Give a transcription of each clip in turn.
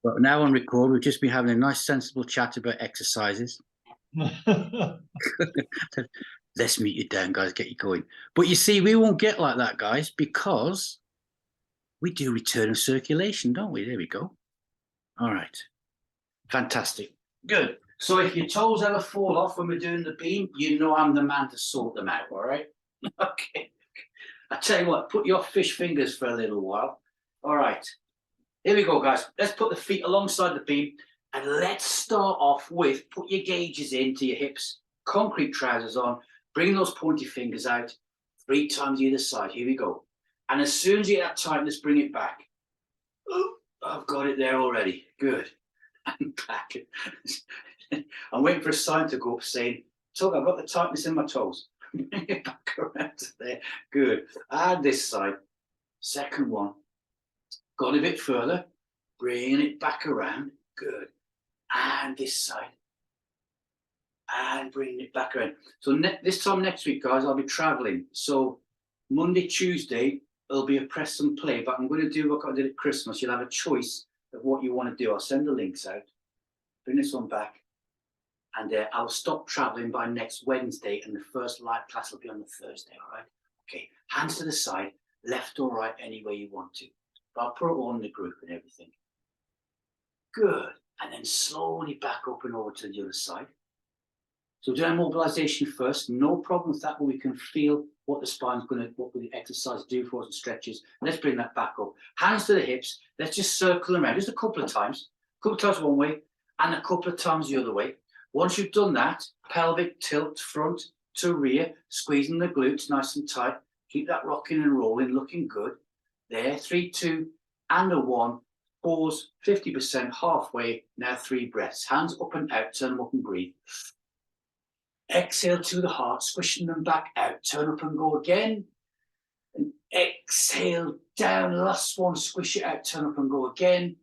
But now on record, we've just been having a nice, sensible chat about exercises. Let's meet you down, guys. Get you going. But you see, we won't get like that, guys, because we do return of circulation, don't we? There we go. All right. Fantastic. Good. So if your toes ever fall off when we're doing the beam, you know I'm the man to sort them out, all right? Okay. I tell you what, put your fish fingers for a little while. All right. Here we go, guys. Let's put the feet alongside the beam and let's start off with put your gauges into your hips, concrete trousers on, bring those pointy fingers out 3 times either side. Here we go. And as soon as you get that tightness, bring it back. Oh, I've got it there already. Good. And back. I'm waiting for a sign to go up saying, Tug, I've got the tightness in my toes. Bring it back around to there. Good. And this side. Second one. Got a bit further. Bringing it back around. Good. And this side. And bringing it back around. So this time next week, guys, I'll be traveling. So Monday, Tuesday, it'll be a press and play. But I'm going to do what I did at Christmas. You'll have a choice of what you want to do. I'll send the links out. Bring this one back. And I'll stop traveling by next Wednesday. And the first live class will be on the Thursday. All right? Okay. Hands to the side. Left or right, any way you want to. But I'll put it all in the group and everything. Good. And then slowly back up and over to the other side. So do our mobilization first. No problem with that, but we can feel what the spine's going to, what the exercise do for us and stretches. Let's bring that back up. Hands to the hips. Let's just circle around just a couple of times. A couple of times one way and a couple of times the other way. Once you've done that, pelvic tilt front to rear, squeezing the glutes nice and tight. Keep that rocking and rolling, looking good. There, 3, 2, and a 1. Pause, 50%, halfway. Now 3 breaths. Hands up and out, turn them up and breathe. Exhale to the heart, squishing them back out. Turn up and go again. And exhale down, last one, squish it out, turn up and go again.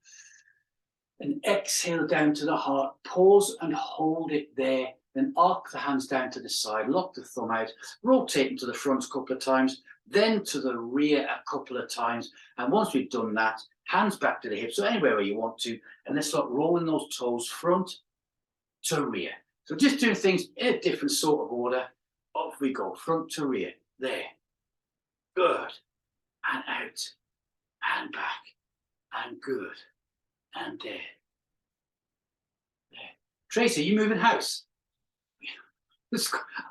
And exhale down to the heart. Pause and hold it there. Then arc the hands down to the side, lock the thumb out, rotate them to the front a couple of times, then to the rear a couple of times. And once we've done that, hands back to the hips, so anywhere where you want to, and then start rolling those toes front to rear. So just doing things in a different sort of order. Off we go, front to rear, there. Good. And out, and back, and good, and there. There. Tracy, you moving house? I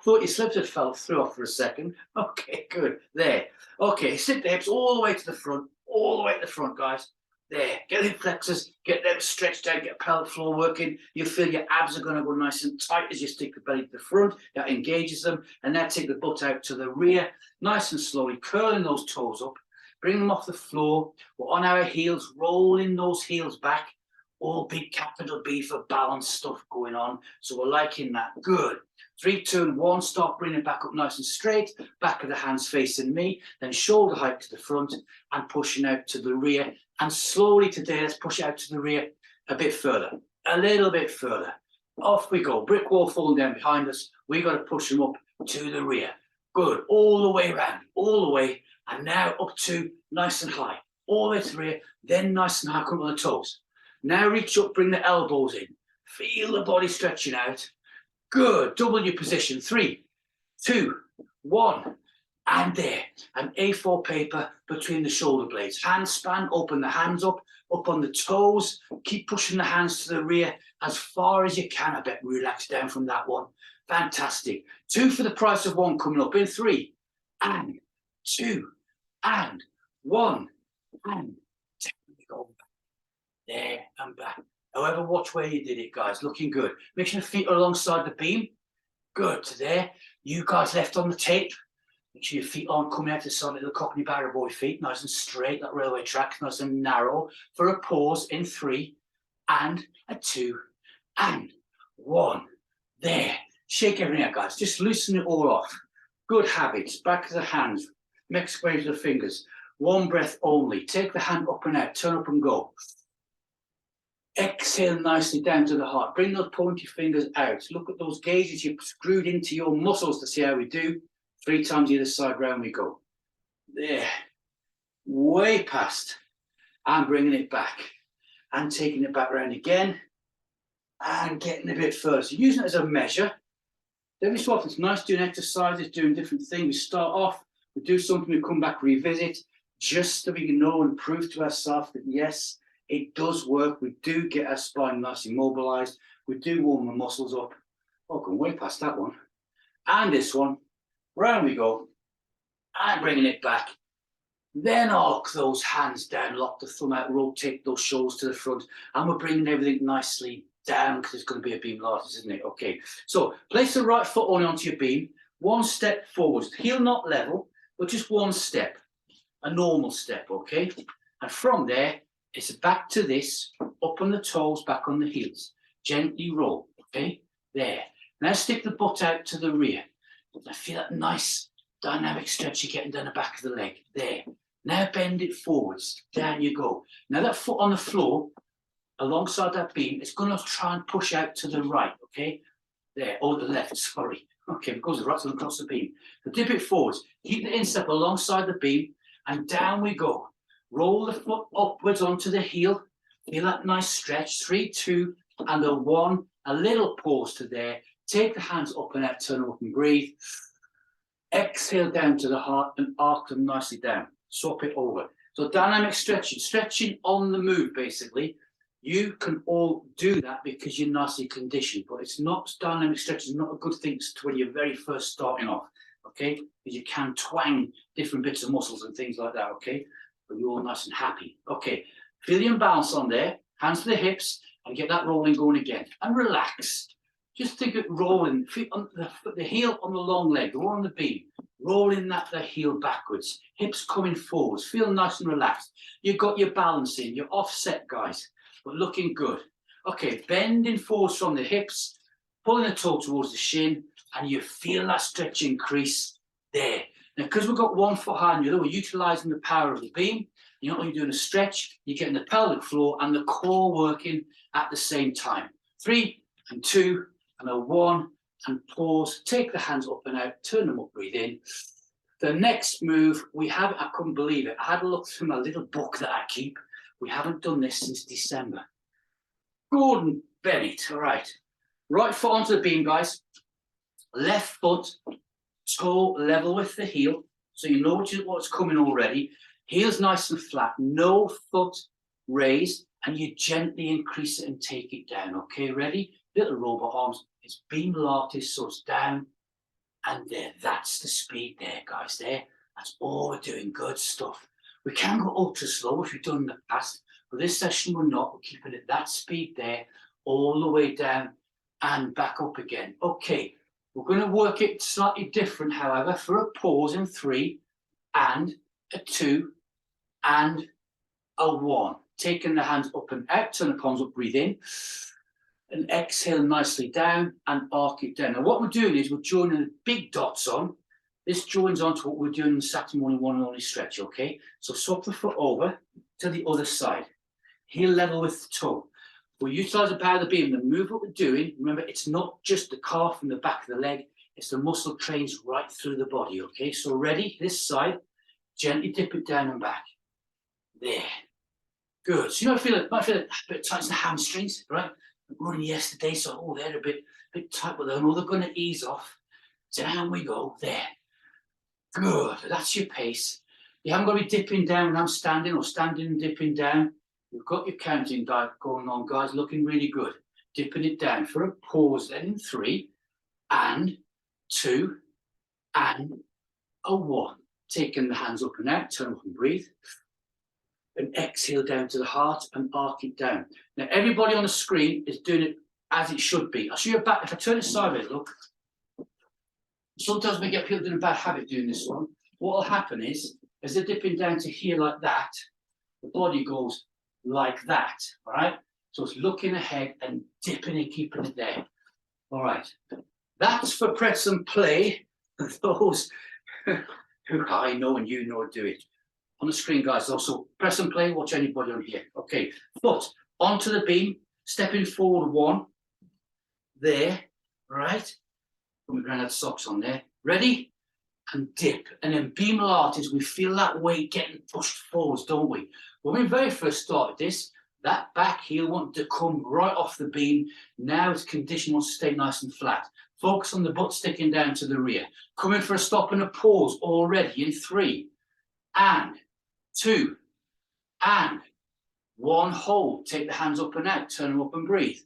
thought your slips had fell through off for a second. Okay, good. There. Okay, sit the hips all the way to the front, guys. There. Get the flexors, get them stretched out, get pelvic floor working. You feel your abs are going to go nice and tight as you stick the belly to the front. That engages them. And now take the butt out to the rear, nice and slowly, curling those toes up. Bring them off the floor. We're on our heels, rolling those heels back. All big capital B for balance stuff going on. So we're liking that. Good. 3, 2, and 1. Start bringing it back up nice and straight. Back of the hands facing me. Then shoulder height to the front and pushing out to the rear. And slowly today, let's push out to the rear a bit further. A little bit further. Off we go. Brick wall falling down behind us. We got to push them up to the rear. Good. All the way around. All the way. And now up to nice and high. All the way to the rear. Then nice and high. Come on the toes. Now reach up. Bring the elbows in. Feel the body stretching out. Good. Double your position. 3, 2, 1. And there. An A4 paper between the shoulder blades. Hands span. Open the hands up on the toes. Keep pushing the hands to the rear as far as you can. I bet relax down from that one. Fantastic. 2 for the price of 1 coming up in 3. And 2. And 1. And 2. Go back. There and back. However, watch where you did it, guys. Looking good. Make sure the feet are alongside the beam. Good to there. You guys left on the tape. Make sure your feet aren't coming out to the side of the Cockney Barrow Boy feet. Nice and straight. That railway track, nice and narrow. For a pause in 3 and a 2 and 1. There. Shake everything out, guys. Just loosen it all off. Good habits. Back of the hands. Mix waves of the fingers. 1 breath only. Take the hand up and out. Turn up and go. Exhale nicely down to the heart. Bring those pointy fingers out. Look at those gauges you've screwed into your muscles to see how we do. 3 times either side round we go. There. Way past. And bringing it back. and taking it back around again and getting a bit further. So using it as a measure. Every so often, it's nice doing exercises, doing different things. We start off, we do something, we come back, revisit, just so we can know and prove to ourselves that yes, it does work. We do get our spine nice and mobilized. We do warm the muscles up. Oh, going way past that one. And this one. Round we go. And bringing it back. Then arc those hands down, lock the thumb out, rotate those shoulders to the front. And we're bringing everything nicely down because it's going to be a Beamlates, isn't it? Okay, so place the right foot onto your beam, one step forwards, heel not level, but just one step, a normal step, okay? And from there, it's back to this, up on the toes, back on the heels. Gently roll, okay? There. Now stick the butt out to the rear. I feel that nice dynamic stretch you're getting down the back of the leg. There. Now bend it forwards. Down you go. Now that foot on the floor, alongside that beam, it's going to try and push out to the right, okay? There, or the left, sorry. Okay, it goes right across the beam. So dip it forwards. Keep the instep alongside the beam, and down we go. Roll the foot upwards onto the heel. Feel that nice stretch. 3, 2, and a 1. A little pause to there. Take the hands up and out, turn them up and breathe. Exhale down to the heart and arc them nicely down. Swap it over. So dynamic stretching, stretching on the move, basically. You can all do that because you're nicely conditioned, but it's not dynamic stretching. It's not a good thing when you're very first starting off, okay? Because you can twang different bits of muscles and things like that, okay? But you're all nice and happy. Okay, feel the imbalance on there, hands to the hips, and get that rolling going again. And relax. Just think of rolling, feet on the heel on the long leg, the one on the beam, rolling the heel backwards, hips coming forwards, feel nice and relaxed. You've got your balance in, you're offset, guys. But looking good. Okay, bending forwards from the hips, pulling the toe towards the shin, and you feel that stretch increase there. Now, because we've got one foot high on the other, we're utilizing the power of the beam. You're not only doing a stretch, you're getting the pelvic floor and the core working at the same time. 3 and 2 and a 1 and pause. Take the hands up and out, turn them up, breathe in. The next move, I couldn't believe it. I had a look through my little book that I keep. We haven't done this since December. Gordon Bennett, all right. Right foot onto the beam, guys. Left foot, toe level with the heel. So you know what's coming already. Heel's nice and flat, no foot raised, and you gently increase it and take it down. Okay, ready? Little robot arms. It's Beamlates, so it's down and there. That's the speed there, guys. There. That's all we're doing. Good stuff. We can go ultra slow, which we've done in the past, but this session we're not. We're keeping it that speed there, all the way down and back up again. Okay, we're going to work it slightly different, however, for a pause in 3 and a 2 and a 1. Taking the hands up and out, turn the palms up, breathe in, and exhale nicely down and arc it down. Now what we're doing is we're joining the big dots on. This joins onto what we're doing in the Saturday morning one and only stretch, okay? So swap the foot over to the other side. Heel level with the toe. We'll utilize the power of the beam. The move what we're doing, remember, it's not just the calf and the back of the leg, it's the muscle trains right through the body, okay? So ready, this side, gently dip it down and back. There. Good. So you might feel a bit tight in the hamstrings, right? Running yesterday, so they're a bit tight, but they're going to ease off. Down we go. There. Good. That's your pace. You haven't got to be dipping down when I'm standing or standing and dipping down. You've got your counting going on, guys, looking really good. Dipping it down for a pause then in 3 and 2 and a 1. Taking the hands up and out, turn up and breathe. And exhale down to the heart and arc it down. Now, everybody on the screen is doing it as it should be. I'll show you back. If I turn it sideways, look. Sometimes we get people doing a bad habit doing this one. What will happen is, as they're dipping down to here like that, the body goes like that, all right? So it's looking ahead and dipping and keeping it there. All right. That's for press and play. Those who I know and you know do it. On the screen, guys, also press and play, watch anybody on here. Okay, foot onto the beam, stepping forward 1. There, right? Put my granite socks on there. Ready? And dip. And then Beamlates, we feel that weight getting pushed forwards, don't we? When we very first started this, That back heel wanted to come right off the beam. Now its condition wants to stay nice and flat. Focus on the butt sticking down to the rear. Coming for a stop and a pause already in 3 and 2 and 1. Hold. Take the hands up and out. Turn them up and breathe.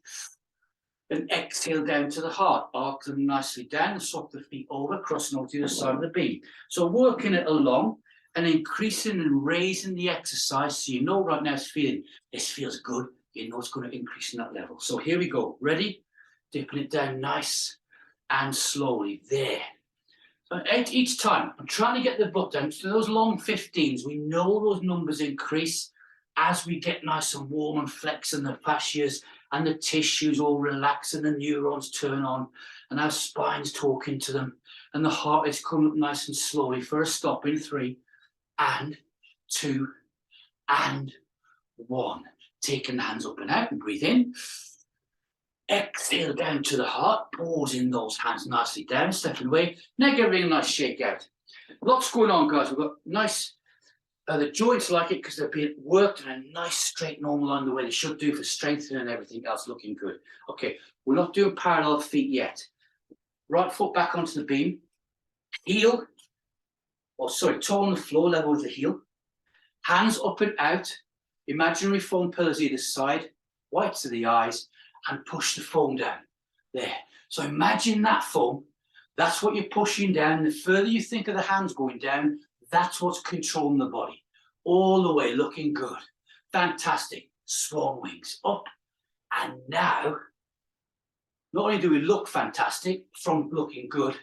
And exhale down to the heart. Arc them nicely down and swap the feet over, crossing over to the other side of the beam. So working it along and increasing and raising the exercise, so you know right now it's feeling, this feels good, you know it's going to increase in that level. So here we go. Ready? Dipping it down nice and slowly. There. So each time, I'm trying to get the butt down. So those long 15s, we know those numbers increase as we get nice and warm and flex and the fascias and the tissues all relax and the neurons turn on and our spine's talking to them and the heart is coming up nice and slowly for a stop in 3 and 2 and 1. Taking the hands up and out and breathe in. Exhale down to the heart, pausing those hands nicely down, stepping away. Now get a really nice shake out. Lots going on, guys. We've got nice, the joints like it because they're being worked in a nice straight normal line the way they should do for strengthening and everything else looking good. Okay, we're not doing parallel feet yet. Right foot back onto the beam, heel, toe on the floor, level with the heel. Hands up and out, imaginary foam pillars either side, whites of the eyes, and push the foam down. There. So imagine that foam. That's what you're pushing down. And the further you think of the hands going down, that's what's controlling the body. All the way, looking good. Fantastic. Swan wings up. And now, not only do we look fantastic from looking good,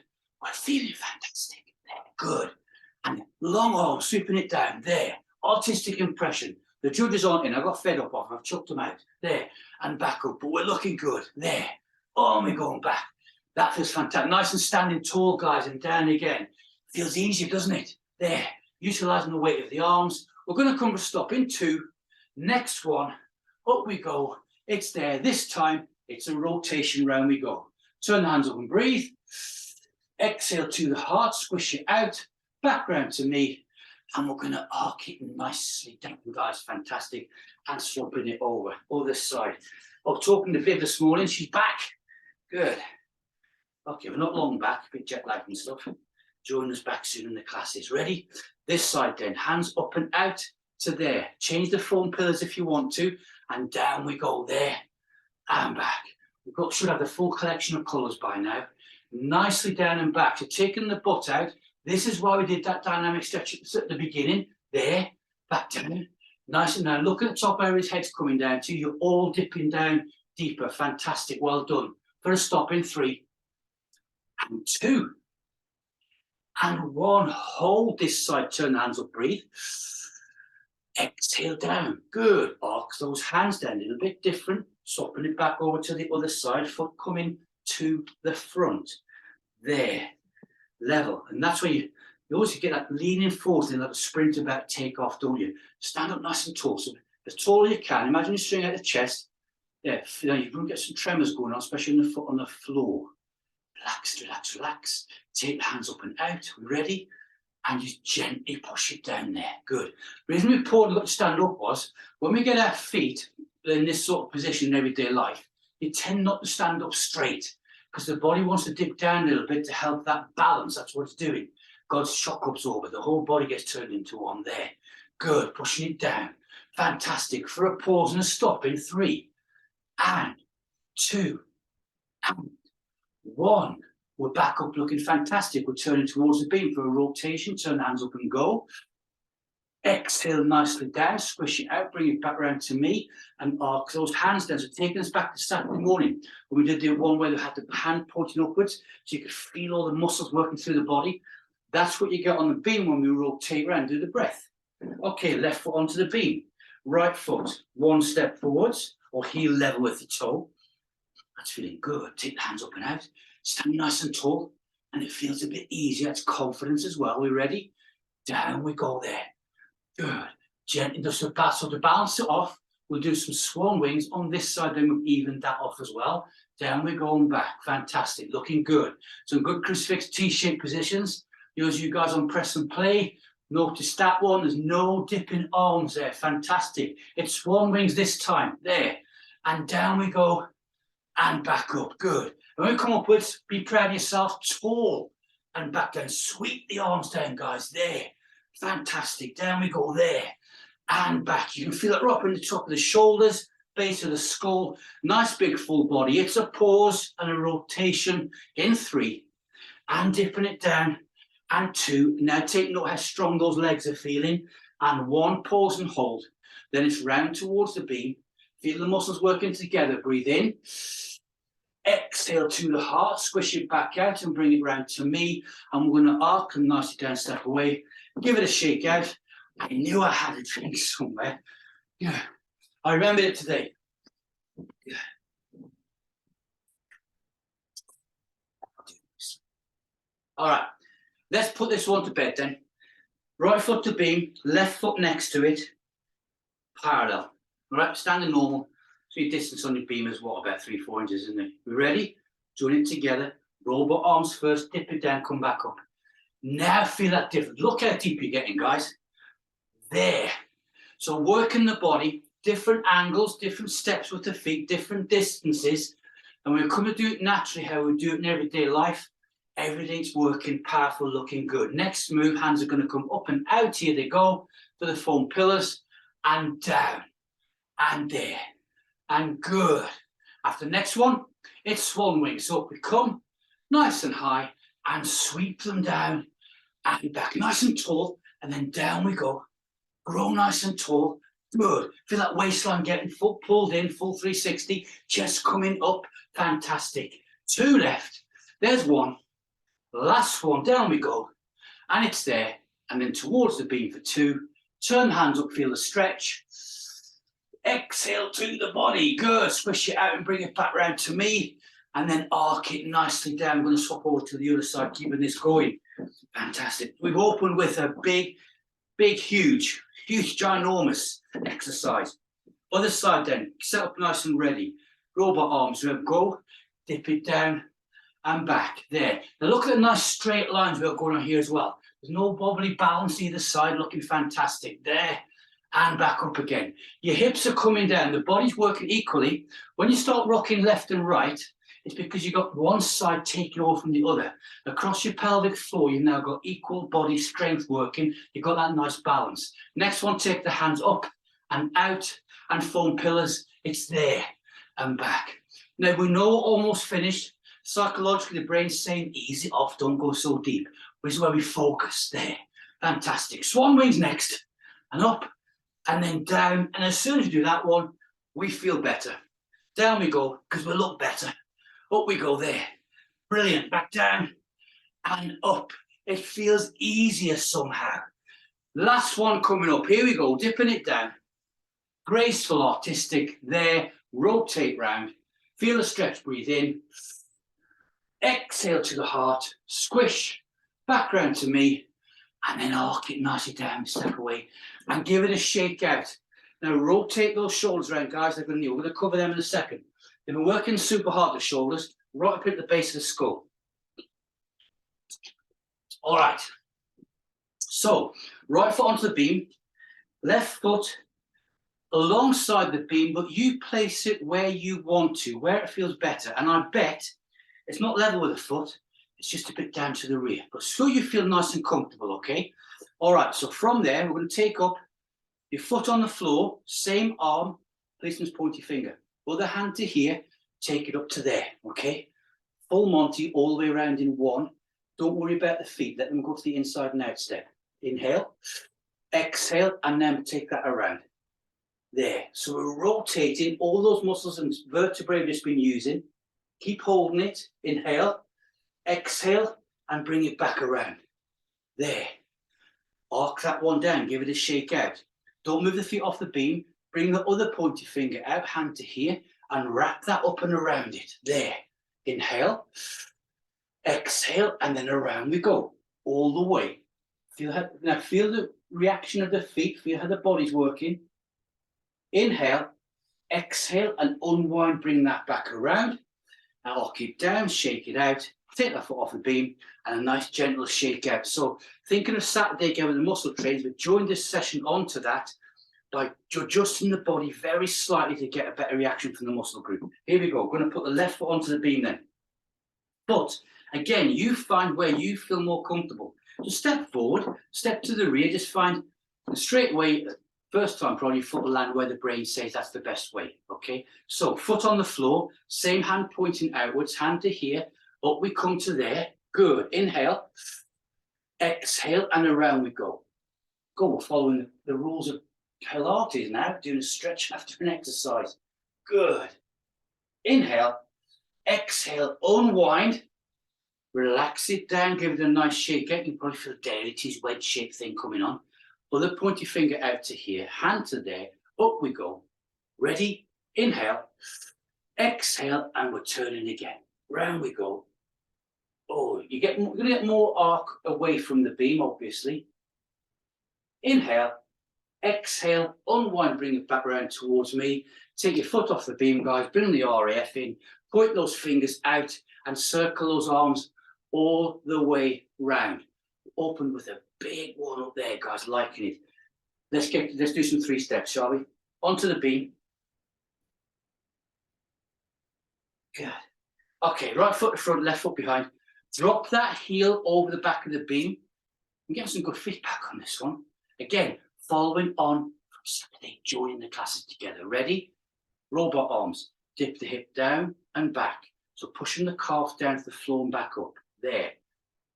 we're feeling fantastic. There. Good. And long arms, sweeping it down. There. Artistic impression. The judges aren't in. I got fed up off. I've chucked them out. There. And back up. But we're looking good. There. Oh, and we're going back. That feels fantastic. Nice and standing tall, guys, and down again. Feels easier, doesn't it? There. Utilising the weight of the arms. We're going to come to a stop in 2. Next one. Up we go. It's there. This time, it's a rotation round we go. Turn the hands up and breathe. Exhale to the heart. Squish it out. Back round to me. And we're going to arc it nicely down, guys. Fantastic. And swapping it over. Other side. I was talking to Viv this morning. She's back. Good. Okay, we're not long back. A bit jet lag and stuff. Join us back soon in the classes. Ready? This side then. Hands up and out to there. Change the foam pillars if you want to. And down we go. There. And back. Should have the full collection of colours by now. Nicely down and back. So taking the butt out. This is why we did that dynamic stretch at the beginning. There, back down. Nice and down. Look at the top where his head's coming down to. You're all dipping down deeper. Fantastic. Well done. For a stop in 3 and 2 and 1. Hold this side. Turn the hands up. Breathe. Exhale down. Good. Arc those hands down. A little bit different. Swapping it back over to the other side. Foot coming to the front. There. Level. And that's where you always get that leaning forward and like a sprint about take off, don't you? Stand up nice and tall. So as tall as you can. Imagine you string out the chest. Yeah, you can get some tremors going on, especially on the foot on the floor. Relax, relax, relax. Take the hands up and out. Ready? And you gently push it down there. Good. The reason we poured to stand up was when we get our feet in this sort of position in everyday life, you tend not to stand up straight. Because the body wants to dip down a little bit to help that balance. That's what it's doing. God's shock absorber. The whole body gets turned into one there. Good. Pushing it down. Fantastic. For a pause and a stop in 3 and 2 and 1. We're back up looking fantastic. We're turning towards the beam for a rotation. Turn the hands up and go. Exhale nicely down, squish it out, bring it back around to me, and arc those hands down. So taking us back to Saturday morning, when we did the one where they had the hand pointing upwards, so you could feel all the muscles working through the body. That's what you get on the beam when we rotate around, do the breath. Okay, left foot onto the beam. Right foot, 1 step forwards, or heel level with the toe. That's feeling good. Take the hands up and out. Stand nice and tall, and it feels a bit easier. It's confidence as well. We ready? Down we go there. Good. Gently, so to balance it off, we'll do some swan wings on this side, then we've evened that off as well. Down we go and back. Fantastic. Looking good. Some good crucifix T-shaped positions. Use you guys on press and play. Notice that one, there's no dipping arms there. Fantastic. It's swan wings this time. There. And down we go. And back up. Good. And when we come upwards, be proud of yourself. Tall. And back down. Sweep the arms down, guys. There. Fantastic. Down we go. There. And back. You can feel it right up in the top of the shoulders, base of the skull. Nice big full body. It's a pause and a rotation in 3. And dipping it down. And 2. Now take note how strong those legs are feeling. And 1, pause and hold. Then it's round towards the beam. Feel the muscles working together. Breathe in. Exhale to the heart. Squish it back out and bring it round to me. And we're going to arc and nicely down, step away. Give it a shake out. I knew I had a drink somewhere. Yeah, I remembered it today. Yeah. All right. Let's put this one to bed then. Right foot to beam, left foot next to it, parallel. All right, standing normal. So your distance on your beam is what, about 3-4 inches, isn't it? We ready? Join it together. Robot arms first, dip it down, come back up. Now feel that difference. Look how deep you're getting, guys. There. So working the body, different angles, different steps with the feet, different distances. And we're going to do it naturally, how we do it in everyday life. Everything's working, powerful, looking good. Next move, hands are going to come up and out. Here they go for the foam pillars and down and there and good. After the next one, it's swan wings. So up we come, nice and high, and sweep them down and back, nice and tall, and then down we go. Grow nice and tall. Good. Feel that waistline getting pulled in, full 360, chest coming up. Fantastic. 2 left. There's 1. Last one, down we go, and it's there, and then towards the beam for 2. Turn the hands up, feel the stretch. Exhale to the body, good. Squish it out and bring it back round to me, and then arc it nicely down. I'm going to swap over to the other side, keeping this going. Fantastic. We've opened with a big, huge, ginormous exercise. Other side then, set up nice and ready. Robot arms, go, dip it down, and back, there. Now look at the nice straight lines we've got going on here as well. There's no wobbly balance either side, looking fantastic. There, and back up again. Your hips are coming down, the body's working equally. When you start rocking left and right, it's because you've got one side taking over from the other. Across your pelvic floor, you've now got equal body strength working. You've got that nice balance. Next one, take the hands up and out and foam pillars. It's there and back. Now we know we're almost finished. Psychologically, the brain's saying, ease it off, don't go so deep. Which is where we focus. There. Fantastic. Swan wings next. And up and then down. And as soon as you do that one, we feel better. Down we go, because we look better. Up we go there. Brilliant. Back down and up. It feels easier somehow. Last one coming up. Here we go. Dipping it down. Graceful, artistic. There. Rotate round. Feel the stretch. Breathe in. Exhale to the heart, squish, back round to me, and then arc it nicely down, step away, and give it a shake out. Now rotate those shoulders around, guys. We're going to cover them in a second. They've been working super hard, the shoulders, right up at the base of the skull. All right. So, right foot onto the beam, left foot alongside the beam, but you place it where you want to, where it feels better. And I bet it's not level with the foot, it's just a bit down to the rear. But so you feel nice and comfortable, okay? All right, so from there, we're going to take up your foot on the floor, same arm, policeman's pointy finger. Other hand to here, take it up to there, okay? Full Monty all the way around in 1. Don't worry about the feet, let them go to the inside and out step. Inhale, exhale, and then take that around. There, so we're rotating all those muscles and vertebrae we've just been using. Keep holding it. Inhale, exhale, and bring it back around. There. Arc that one down. Give it a shake out. Don't move the feet off the beam. Bring the other pointy finger out, hand to here, and wrap that up and around it. There. Inhale, exhale, and then around we go. All the way. Now feel the reaction of the feet. Feel how the body's working. Inhale, exhale, and unwind. Bring that back around. Now arc it down, shake it out, take that foot off the beam, and a nice gentle shake out. So thinking of Saturday again with the muscle trains, but join this session onto that by adjusting the body very slightly to get a better reaction from the muscle group. Here we go. I'm going to put the left foot onto the beam then. But again, you find where you feel more comfortable. So step forward, step to the rear, just find straight away, first time probably foot will land where the brain says that's the best way, okay? So foot on the floor, same hand pointing outwards, hand to here, up we come to there, good, inhale, exhale, and around we go. Go, we're following the rules of Pilates now, doing a stretch after an exercise, good. Inhale, exhale, unwind, relax it down, give it a nice shake out. You can probably feel the Daily's wedge shape thing coming on. Other pointy finger out to here, hand to there, up we go. Ready? Inhale, exhale, and we're turning again. Round we go. Oh, you're going to get more arc away from the beam, obviously. Inhale, exhale, unwind, bring it back around towards me. Take your foot off the beam, guys. Bring the RAF in. Point those fingers out and circle those arms all the way round. Open with a big one up there, guys. Liking it. Let's do some 3 steps, shall we? Onto the beam. Good. Okay, right foot in front, left foot behind. Drop that heel over the back of the beam. And get some good feedback on this one. Again, following on from Saturday, joining the classes together. Ready? Robot arms. Dip the hip down and back. So pushing the calf down to the floor and back up. There.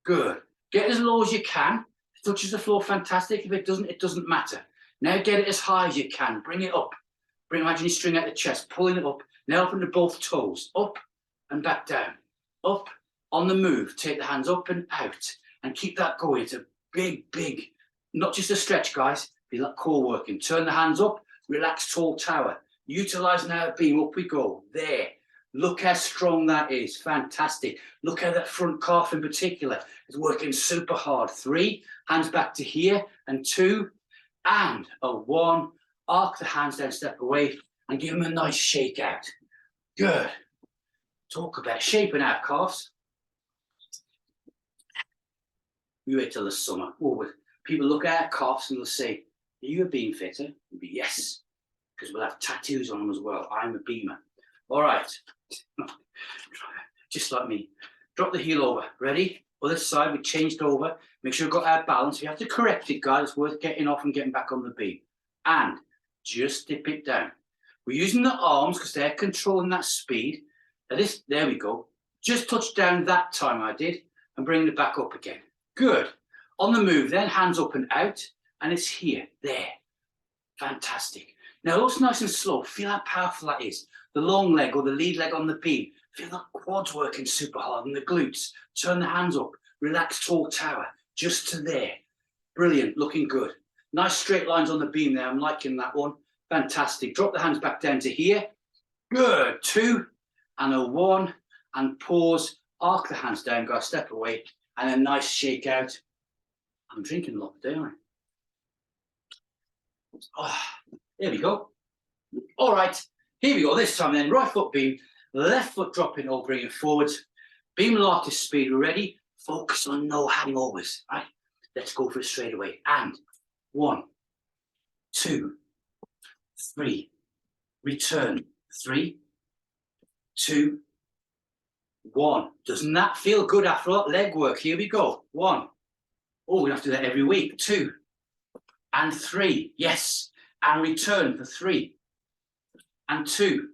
Good. Get as low as you can. If it touches the floor, fantastic. If it doesn't matter. Now get it as high as you can. Bring it up. Imagine you string out the chest, pulling it up. Now open to both toes. Up and back down. Up. On the move. Take the hands up and out. And keep that going. It's a big, not just a stretch, guys. Feel that core working. Turn the hands up. Relax, tall tower. Utilising our beam. Up we go. There. Look how strong that is. Fantastic. Look how that front calf in particular is working super hard. 3, hands back to here, and 2, and a 1. Arc the hands down, step away, and give them a nice shake out. Good. Talk about shaping our calves. We wait till the summer. Oh, people look at our calves and they'll say, are you a beam fitter? We'll be, yes, because we'll have tattoos on them as well. I'm a beamer. All right. Just like me. Drop the heel over. Ready? Other side, we changed over. Make sure we've got our balance. We have to correct it, guys. It's worth getting off and getting back on the beam. And just dip it down. We're using the arms because they're controlling that speed. There we go. Just touch down that time I did and bring it back up again. Good. On the move then, hands up and out. And it's here. There. Fantastic. Now, looks nice and slow. Feel how powerful that is. The long leg or the lead leg on the beam. Feel that quads working super hard and the glutes. Turn the hands up. Relax, tall tower. Just to there. Brilliant. Looking good. Nice straight lines on the beam there. I'm liking that one. Fantastic. Drop the hands back down to here. Good. 2 and a 1. And pause. Arc the hands down, guys. Step away. And a nice shake out. I'm drinking a lot today, aren't I? Oh, there we go. All right. Here we go. This time then. Right foot beam. Left foot dropping or bringing forwards. Beamlates speed. Ready? Focus on no hangovers. Right? Let's go for it straight away. And 1, 2, 3. Return. 3, 2, 1. Doesn't that feel good after all leg work? Here we go. 1. Oh, we have to do that every week. 2 and 3. Yes. And return for 3 and 2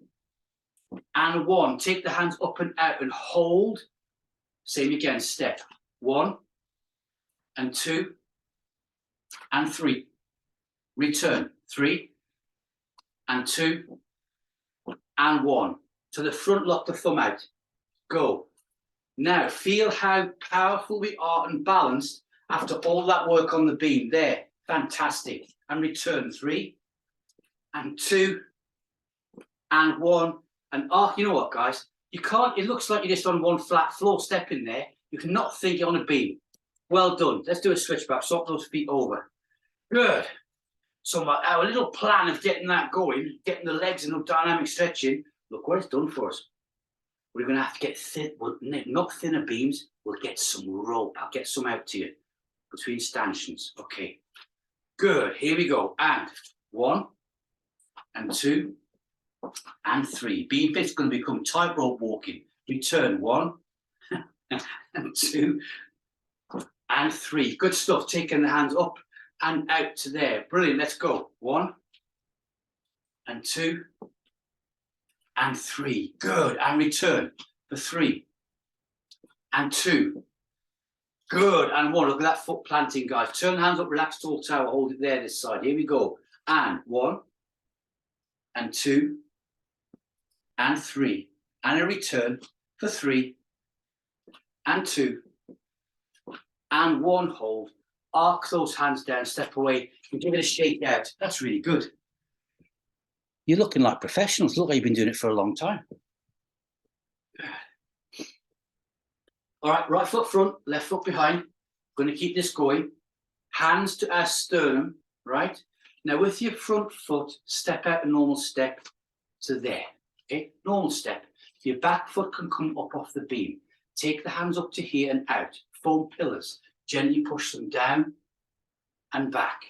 and 1. Take the hands up and out and hold. Same again. Step 1 and 2 and 3. Return 3 and 2 and 1. To the front, lock the thumb out. Go. Now feel how powerful we are and balanced after all that work on the beam. There. Fantastic. And return 3 and 2 and 1. And you know what, guys? You can't, it looks like you're just on one flat floor. Step in there. You cannot think you're on a beam. Well done. Let's do a switch back. Swap those feet over. Good. So our little plan of getting that going, getting the legs and the dynamic stretching, look what it's done for us. We're going to have to get thin, well, not thinner beams. We'll get some rope. I'll get some out to you between stanchions. Okay, good. Here we go. And 1 and 2 and 3. Beam fit's going to become tightrope walking. Return 1 and 2 and 3. Good stuff. Taking the hands up and out to there. Brilliant. Let's go. 1 and 2 and 3. Good. And return for 3 and 2. Good. And 1. Look at that foot planting, guys. Turn the hands up, relax tall tower. Hold it there this side. Here we go. And 1 and 2 and 3. And a return for 3 and 2 and 1. Hold. Arc those hands down, step away, and give it a shake out. That's really good. You're looking like professionals. Look like you've been doing it for a long time. All right, right foot front, left foot behind. Going to keep this going. Hands to our sternum, right? Now with your front foot, step out a normal step to there. Okay, normal step. Your back foot can come up off the beam. Take the hands up to here and out. Foam pillars. Gently push them down and back.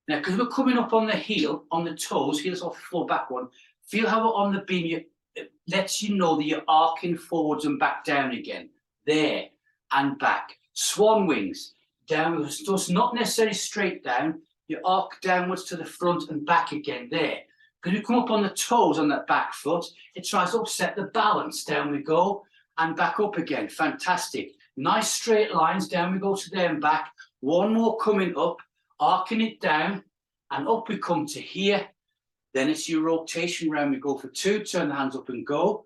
Now, because we're coming up on the heel, on the toes, heels off the floor, back one. Feel how on the beam, it lets you know that you're arcing forwards and back down again. There and back. Swan wings. Down, so it's not necessarily straight down. You arc downwards to the front and back again. There. Because we come up on the toes on that back foot, it tries to upset the balance. Down we go and back up again. Fantastic. Nice straight lines. Down we go to there and back. One more coming up, arcing it down, and up we come to here. Then it's your rotation round. We go for 2, turn the hands up and go.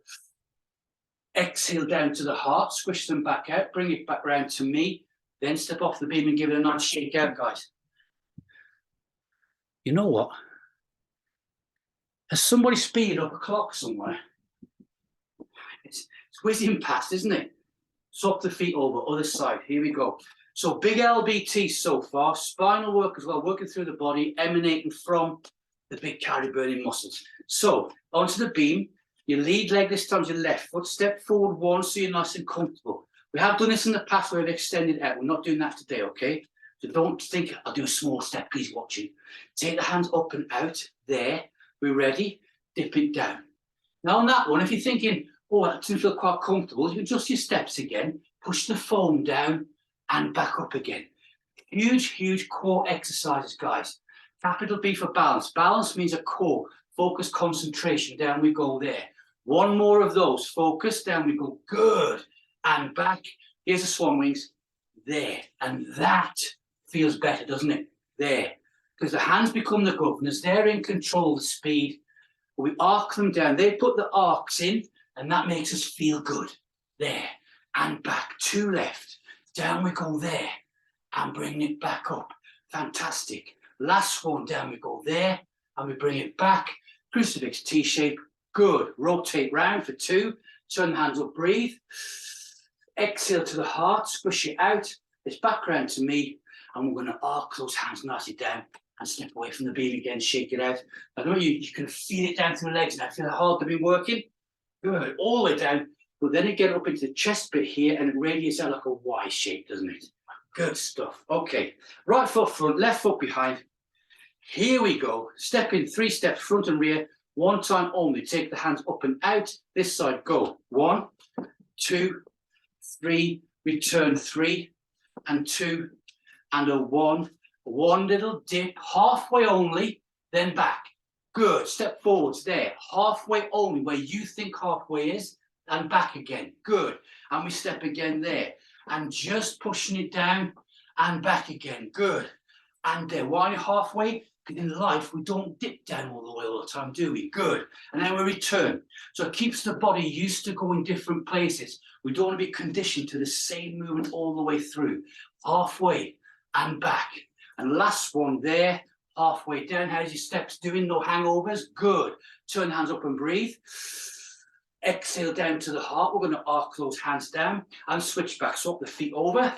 Exhale down to the heart, squish them back out, bring it back round to me. Then step off the beam and give it a nice shake out, guys. You know what? Has somebody speeded up a clock somewhere? It's whizzing past, isn't it? Swap the feet over, other side. Here we go. So big LBT so far. Spinal work as well, working through the body, emanating from the big carry burning muscles. So onto the beam. Your lead leg this time is your left foot. Step forward 1 so you're nice and comfortable. We have done this in the past where we've extended out. We're not doing that today, okay? So don't think I'll do a small step. Please watch it. Take the hands up and out. There. We're ready. Dip it down. Now on that one, if you're thinking, oh, that doesn't feel quite comfortable, you adjust your steps again. Push the foam down and back up again. Huge, huge core exercises, guys. Capital B for balance. Balance means a core. Focus, concentration. Down we go there. 1 more of those. Focus. Down we go. Good. And back. Here's the swan wings. There. And that feels better, doesn't it? There. Because the hands become the governors. They're in control of the speed. We arc them down. They put the arcs in, and that makes us feel good. There. And back. 2 left. Down we go there. And bring it back up. Fantastic. Last one. Down we go there. And we bring it back. Crucifix T shape. Good. Rotate round for 2. Turn the hands up. Breathe. Exhale to the heart. Squish it out. It's back round to me. And we're going to arc those hands nicely down and step away from the beam again. Shake it out. I know you can feel it down through the legs now. Feel how hard they've been working. Good. All the way down. But then it gets up into the chest bit here and it radiates out like a Y shape, doesn't it? Good stuff. Okay. Right foot front, left foot behind. Here we go. Step in 3 steps, front and rear. 1 time only. Take the hands up and out. This side, go. 1, 2, 3. Return 3 and 2 and a 1. 1 little dip, halfway only, then back. Good. Step forwards there. Halfway only, where you think halfway is, and back again. Good. And we step again there. And just pushing it down and back again. Good. And there. Why halfway? Because in life, we don't dip down all the way all the time, do we? Good. And then we return. So it keeps the body used to going different places. We don't want to be conditioned to the same movement all the way through. Halfway and back. And last one there. Halfway down. How's your steps doing? No hangovers? Good. Turn the hands up and breathe. Exhale down to the heart. We're going to arc those hands down and switch back. Swap the feet over.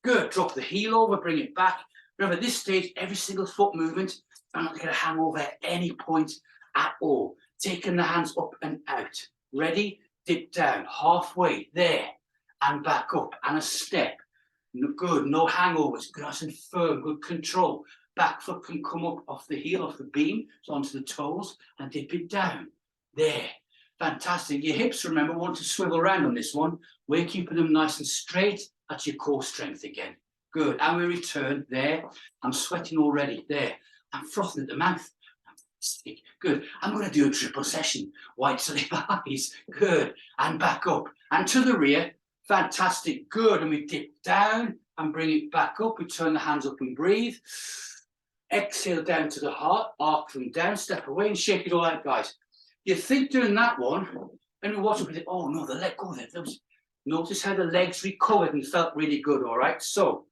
Good. Drop the heel over. Bring it back. Remember, at this stage, every single foot movement, I'm not going to hang over at any point at all. Taking the hands up and out. Ready? dip down, halfway, there, and back up, and a step. Good, no hangovers, nice and firm, good control. Back foot can come up off the heel, off the beam, so onto the toes, and dip it down. There, fantastic. Your hips, remember, want to swivel around on this one. We're keeping them nice and straight. That's your core strength again. Good, and we return, there. I'm sweating already, there. I'm frothing at the mouth. Good, I'm going to do a triple session. White sleep eyes, good, and back up, and to the rear. Fantastic, good, and we dip down and bring it back up. We turn the hands up and breathe. Exhale down to the heart, arc them down, step away and shake it all out, guys. You think doing that one, and we watch it, we think, oh no, the leg, go there. Notice how the legs recovered and felt really good, all right? So,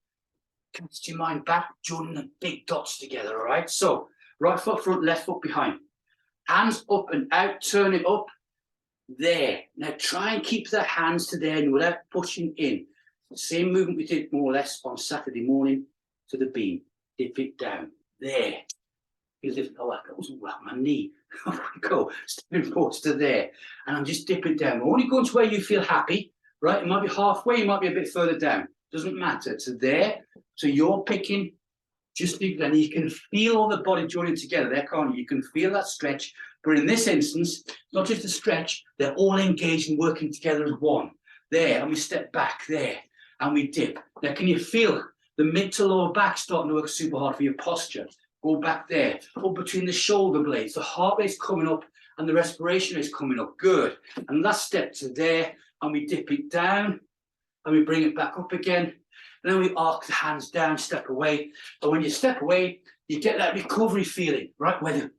cast your mind back, joining the big dots together, all right? So, right foot front, left foot behind. Hands up and out, turn it up. There. Now try and keep the hands to there without pushing in. Same movement we did more or less on Saturday morning to the beam. Dip it down. There. Oh, that goes well, my knee. Off we go. Stepping forward to there. And I'm just dipping down. We're only going to where you feel happy, right? It might be halfway, it might be a bit further down. Doesn't matter. To there. So you're picking just and you can feel all the body joining together there, can't you? You can feel that stretch. But in this instance, not just a stretch, they're all engaged and working together as one. There, and we step back there, and we dip. Now, can you feel the mid to lower back starting to work super hard for your posture? Go back there, up between the shoulder blades. The heart rate's coming up, and the respiration rate's coming up. Good. And last step to there, and we dip it down, and we bring it back up again. And then we arc the hands down, step away. And when you step away, you get that recovery feeling, right? Whether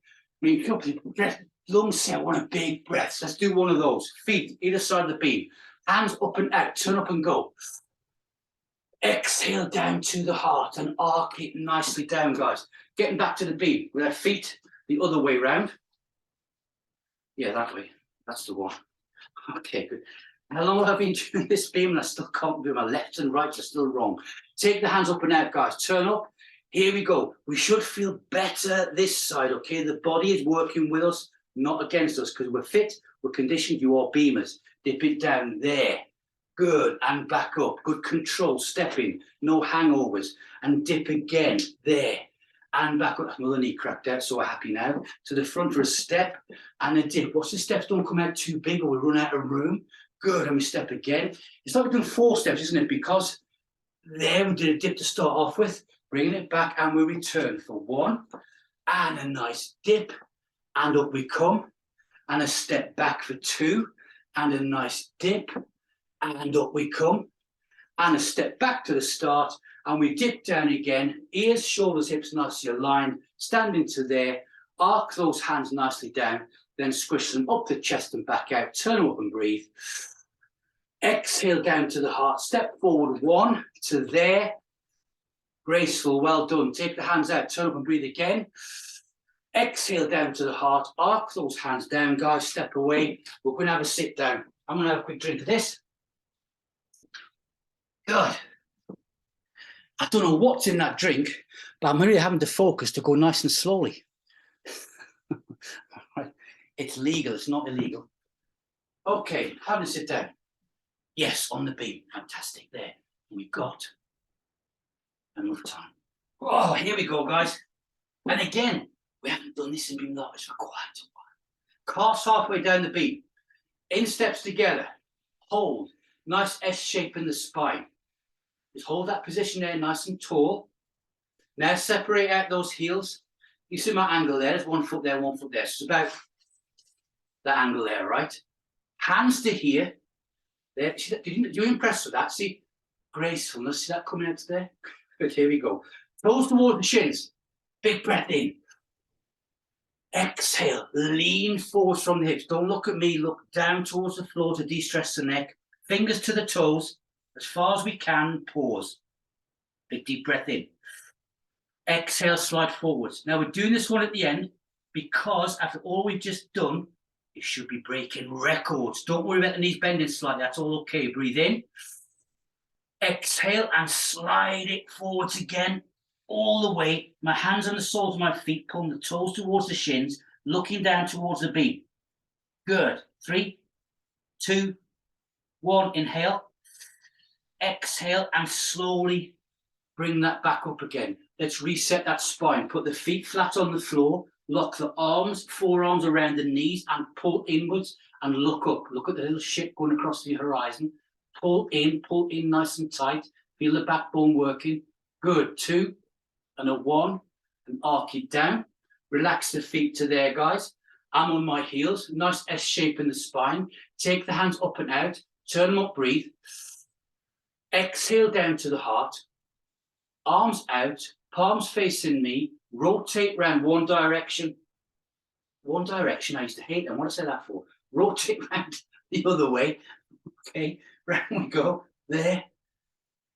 you come to breath, lungs say, I want a big breath. Let's do one of those. Feet, either side of the beam. Hands up and out, turn up and go. Exhale down to the heart and arc it nicely down, guys. Getting back to the beam with our feet the other way round. Yeah, that way. That's the one. Okay, good. How long have I been doing this beam and I still can't do my left and right are still wrong. Take the hands up and out, guys. Turn up. Here we go. We should feel better this side, okay? The body is working with us, not against us, because we're fit, we're conditioned, you are beamers. Dip it down there. Good, and back up. Good control, stepping, no hangovers. And dip again, there. And back up. Another knee cracked out, so we're happy now. To the front for a step and a dip. Watch the steps don't come out too big or we run out of room. Good, and we step again. It's like we've done 4 steps, isn't it? Because there we did a dip to start off with, bringing it back, and we return for 1, and a nice dip, and up we come, and a step back for 2, and a nice dip, and up we come, and a step back to the start, and we dip down again, ears, shoulders, hips nicely aligned, standing to there, arc those hands nicely down, then squish them up the chest and back out, turn them up and breathe. Exhale down to the heart, step forward 1 to there. Graceful, well done. Take the hands out, turn up and breathe again. Exhale down to the heart, arc those hands down, guys, step away. We're going to have a sit down. I'm going to have a quick drink of this. Good. I don't know what's in that drink, but I'm really having to focus to go nice and slowly. It's legal, it's not illegal. Okay, how to sit down? Yes, on the beam. Fantastic. There. We've got enough time. Oh, here we go, guys. And again, we haven't done this in Beamlates for quite a while. Calves halfway down the beam. In steps together. Hold. Nice S shape in the spine. Just hold that position there nice and tall. Now separate out those heels. You see my angle there. There's 1 foot there, 1 foot there. So it's about that angle there, right? Hands to here. There. See that? You're impressed with that? See? Gracefulness. See that coming out there? Good, here we go. Toes towards the shins. Big breath in. Exhale. Lean forward from the hips. Don't look at me. Look down towards the floor to de-stress the neck. Fingers to the toes. As far as we can, pause. Big deep breath in. Exhale, slide forwards. Now we're doing this one at the end because after all we've just done, you should be breaking records. Don't worry about the knees bending slightly. That's all okay. Breathe in. Exhale and slide it forwards again. All the way. My hands on the soles of my feet, pulling the toes towards the shins, looking down towards the beam. Good. 3, 2, 1, inhale, exhale, and slowly bring that back up again. Let's reset that spine. Put the feet flat on the floor, lock the arms, forearms around the knees, and pull inwards and look up. Look at the little ship going across the horizon. Pull in nice and tight. Feel the backbone working. Good. 2 and a 1, and arc it down. Relax the feet to there, guys. I'm on my heels. Nice S shape in the spine. Take the hands up and out. Turn them up, breathe. Exhale down to the heart. Arms out, palms facing me. Rotate round one direction. One direction. I used to hate them. What did I say that for? Rotate round the other way. Okay, round we go. There.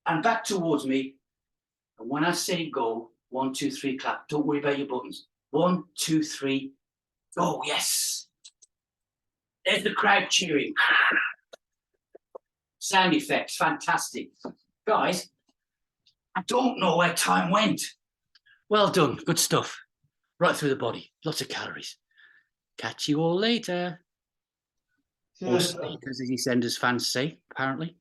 And back towards me. And when I say go, 1, 2, 3, clap. Don't worry about your buttons. 1, 2, 3, go. Yes. There's the crowd cheering. Sound effects, fantastic. Guys, I don't know where time went. Well done, good stuff. Right through the body, lots of calories. Catch you all later. Or sleep, as the EastEnders fans say, apparently.